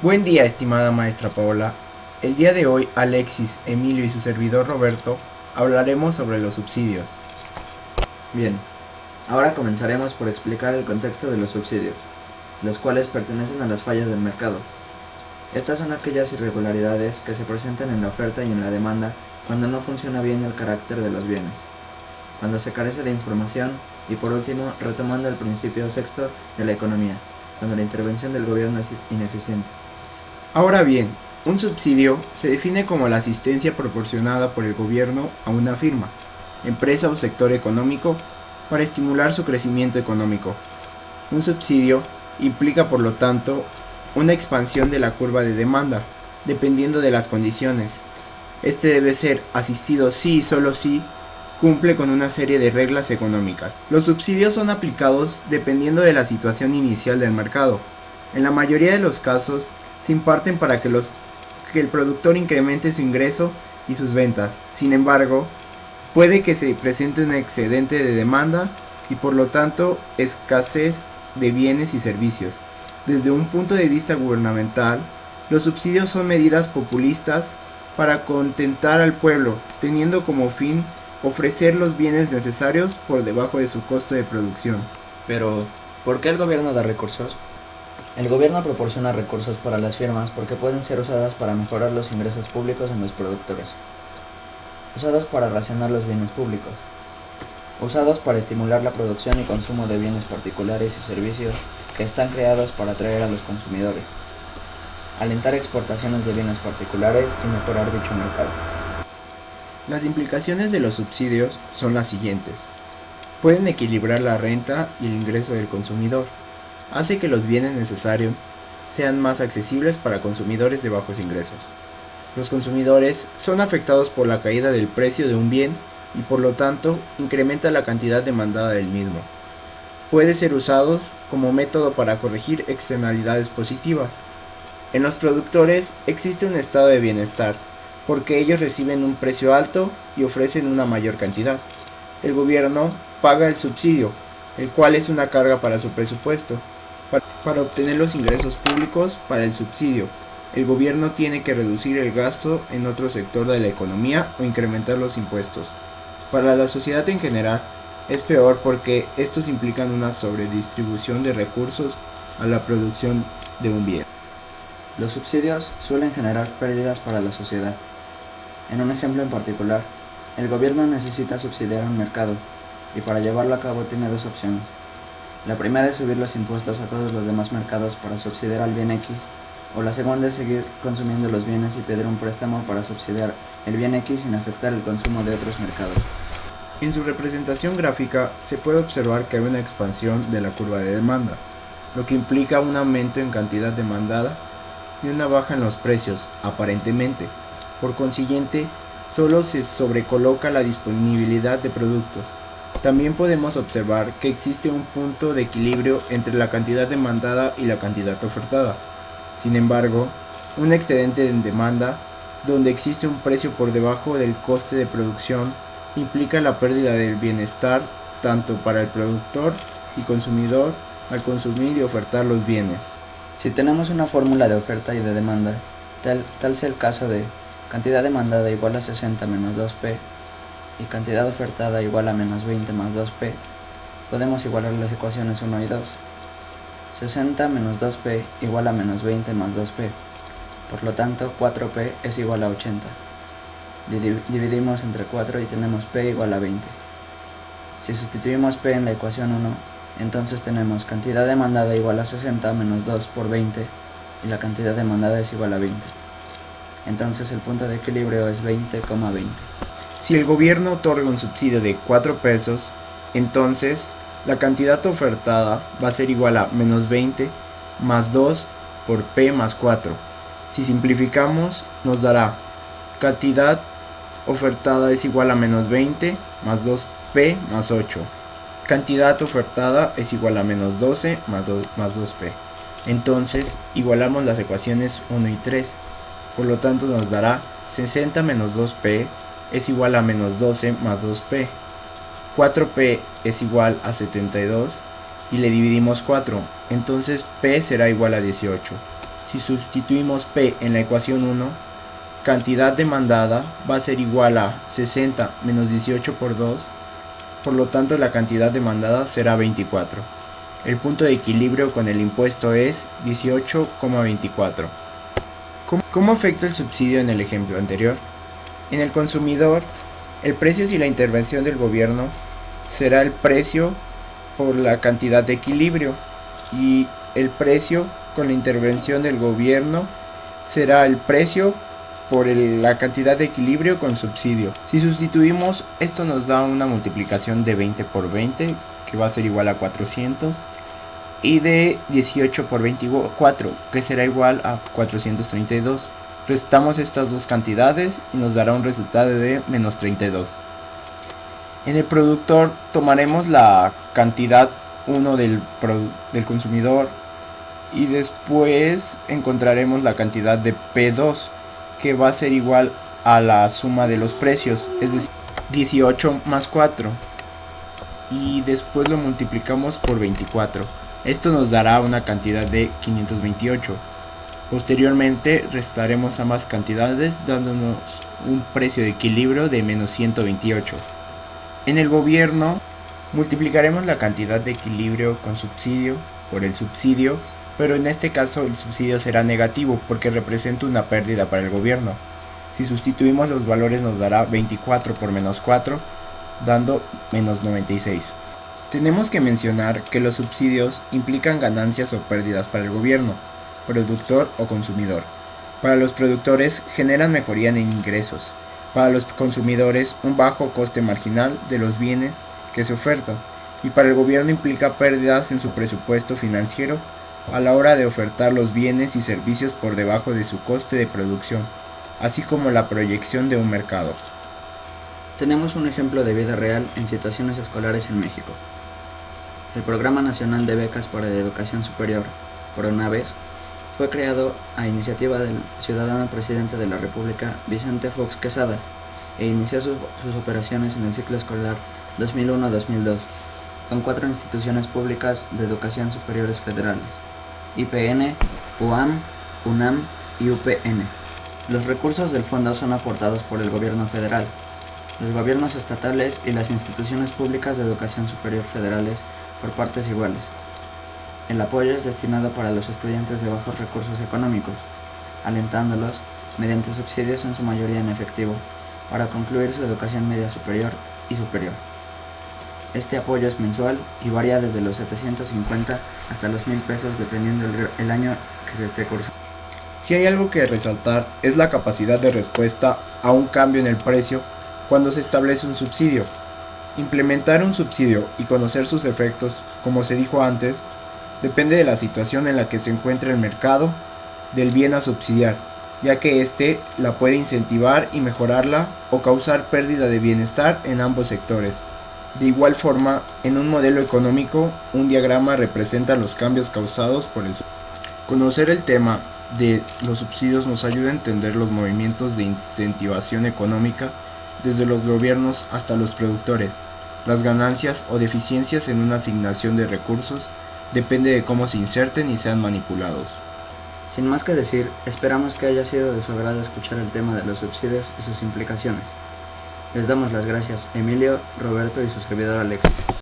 Buen día, estimada maestra Paola. El día de hoy, Alexis, Emilio y su servidor Roberto hablaremos sobre los subsidios. Bien, ahora comenzaremos por explicar el contexto de los subsidios, los cuales pertenecen a las fallas del mercado. Estas son aquellas irregularidades que se presentan en la oferta y en la demanda cuando no funciona bien el carácter de los bienes, cuando se carece de información y por último, retomando el principio sexto de la economía, cuando la intervención del gobierno es ineficiente. Ahora bien, un subsidio se define como la asistencia proporcionada por el gobierno a una firma, empresa o sector económico para estimular su crecimiento económico. Un subsidio implica, por lo tanto, una expansión de la curva de demanda, dependiendo de las condiciones. Este debe ser asistido si y solo si cumple con una serie de reglas económicas. Los subsidios son aplicados dependiendo de la situación inicial del mercado. En la mayoría de los casos, se imparten para que el productor incremente su ingreso y sus ventas. Sin embargo, puede que se presente un excedente de demanda y por lo tanto escasez de bienes y servicios. Desde un punto de vista gubernamental, los subsidios son medidas populistas para contentar al pueblo, teniendo como fin ofrecer los bienes necesarios por debajo de su costo de producción. Pero, ¿por qué el gobierno da recursos? El gobierno proporciona recursos para las firmas porque pueden ser usadas para mejorar los ingresos públicos en los productores, usados para racionar los bienes públicos, usados para estimular la producción y consumo de bienes particulares y servicios que están creados para atraer a los consumidores, alentar exportaciones de bienes particulares y mejorar dicho mercado. Las implicaciones de los subsidios son las siguientes. Pueden equilibrar la renta y el ingreso del consumidor. Hace que los bienes necesarios sean más accesibles para consumidores de bajos ingresos. Los consumidores son afectados por la caída del precio de un bien y por lo tanto incrementa la cantidad demandada del mismo. Puede ser usado como método para corregir externalidades positivas. En los productores existe un estado de bienestar, porque ellos reciben un precio alto y ofrecen una mayor cantidad. El gobierno paga el subsidio, el cual es una carga para su presupuesto. Para obtener los ingresos públicos para el subsidio, el gobierno tiene que reducir el gasto en otro sector de la economía o incrementar los impuestos. Para la sociedad en general, es peor porque estos implican una sobredistribución de recursos a la producción de un bien. Los subsidios suelen generar pérdidas para la sociedad. En un ejemplo en particular, el gobierno necesita subsidiar un mercado y para llevarlo a cabo tiene dos opciones. La primera es subir los impuestos a todos los demás mercados para subsidiar al bien X, o la segunda es seguir consumiendo los bienes y pedir un préstamo para subsidiar el bien X sin afectar el consumo de otros mercados. En su representación gráfica se puede observar que hay una expansión de la curva de demanda, lo que implica un aumento en cantidad demandada y una baja en los precios, aparentemente. Por consiguiente, solo se sobrecoloca la disponibilidad de productos. También podemos observar que existe un punto de equilibrio entre la cantidad demandada y la cantidad ofertada. Sin embargo, un excedente en demanda, donde existe un precio por debajo del coste de producción, implica la pérdida del bienestar tanto para el productor y consumidor al consumir y ofertar los bienes. Si tenemos una fórmula de oferta y de demanda, tal sea el caso de cantidad demandada igual a 60 menos 2P y cantidad ofertada igual a menos 20 más 2P, podemos igualar las ecuaciones 1 y 2. 60 menos 2P igual a menos 20 más 2P, por lo tanto 4P es igual a 80. Dividimos entre 4 y tenemos P igual a 20. Si sustituimos P en la ecuación 1, entonces tenemos cantidad demandada igual a 60 menos 2 por 20 y la cantidad demandada es igual a 20. Entonces el punto de equilibrio es 20,20. Si el gobierno otorga un subsidio de 4 pesos, entonces la cantidad ofertada va a ser igual a menos 20 más 2 por P más 4. Si simplificamos, nos dará cantidad ofertada es igual a menos 20 más 2P más 8. Cantidad ofertada es igual a menos 12 más 2P. Entonces igualamos las ecuaciones 1 y 3. Por lo tanto nos dará 60 menos 2P es igual a menos 12 más 2P. 4P es igual a 72 y le dividimos 4, entonces P será igual a 18. Si sustituimos P en la ecuación 1, cantidad demandada va a ser igual a 60 menos 18 por 2, por lo tanto la cantidad demandada será 24. El punto de equilibrio con el impuesto es 18,24. ¿Cómo afecta el subsidio en el ejemplo anterior? En el consumidor, el precio si la intervención del gobierno será el precio por la cantidad de equilibrio, y el precio con la intervención del gobierno será el precio por la cantidad de equilibrio con subsidio. Si sustituimos, esto nos da una multiplicación de 20 por 20, que va a ser igual a 400, y de 18 por 24, que será igual a 432. Restamos estas dos cantidades y nos dará un resultado de menos 32. En el productor tomaremos la cantidad 1 del consumidor y después encontraremos la cantidad de P2, que va a ser igual a la suma de los precios, es decir, 18 más 4, y después lo multiplicamos por 24. Esto nos dará una cantidad de 528. Posteriormente restaremos ambas cantidades dándonos un precio de equilibrio de menos 128. En el gobierno multiplicaremos la cantidad de equilibrio con subsidio por el subsidio, pero en este caso el subsidio será negativo porque representa una pérdida para el gobierno. Si sustituimos los valores nos dará 24 por menos 4, dando menos 96. Tenemos que mencionar que los subsidios implican ganancias o pérdidas para el gobierno, productor o consumidor. Para los productores generan mejoría en ingresos. Para los consumidores un bajo coste marginal de los bienes que se ofertan. Y para el gobierno implica pérdidas en su presupuesto financiero a la hora de ofertar los bienes y servicios por debajo de su coste de producción, así como la proyección de un mercado. Tenemos un ejemplo de vida real en situaciones escolares en México. El Programa Nacional de Becas para la Educación Superior, PRONAVES, fue creado a iniciativa del ciudadano presidente de la República, Vicente Fox Quesada, e inició sus operaciones en el ciclo escolar 2001-2002, con 4 instituciones públicas de educación superiores federales: IPN, UAM, UNAM y UPN. Los recursos del fondo son aportados por el gobierno federal, los gobiernos estatales y las instituciones públicas de educación superior federales por partes iguales. El apoyo es destinado para los estudiantes de bajos recursos económicos, alentándolos, mediante subsidios en su mayoría en efectivo, para concluir su educación media superior y superior. Este apoyo es mensual y varía desde los 750 hasta los 1,000 pesos dependiendo el año que se esté cursando. Si hay algo que resaltar es la capacidad de respuesta a un cambio en el precio cuando se establece un subsidio. Implementar un subsidio y conocer sus efectos, como se dijo antes, depende de la situación en la que se encuentre el mercado del bien a subsidiar, ya que éste la puede incentivar y mejorarla o causar pérdida de bienestar en ambos sectores. De igual forma, en un modelo económico, un diagrama representa los cambios causados por el subsidio. Conocer el tema de los subsidios nos ayuda a entender los movimientos de incentivación económica desde los gobiernos hasta los productores. Las ganancias o deficiencias en una asignación de recursos depende de cómo se inserten y sean manipulados. Sin más que decir, esperamos que haya sido de su agrado escuchar el tema de los subsidios y sus implicaciones. Les damos las gracias, Emilio, Roberto y su servidor Alexis.